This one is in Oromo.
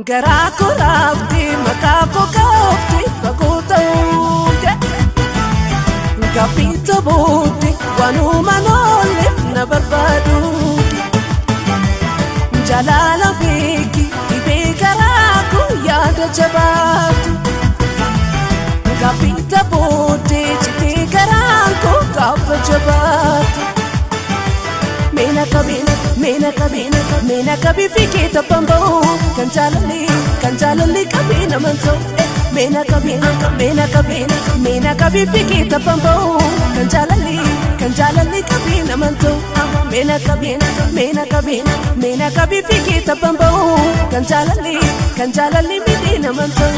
Garaako raafti makaako kaafti fagoota'uuge Gaaffii boodde waanuma noolleef na barbaaduuge Jaalala beeki dhibee garaako yaada jabaatu Gaaffii boodde citee garaako gaafa jabaatu Meena kabii fikee taphamba'u kan jaalalli kabii naman ta'u Meena kabii fikee taphamba'u kan jaalalli kabii naman ta'u Meena kabii fikee taphamba'u kan jaalalli midhee naman ta'u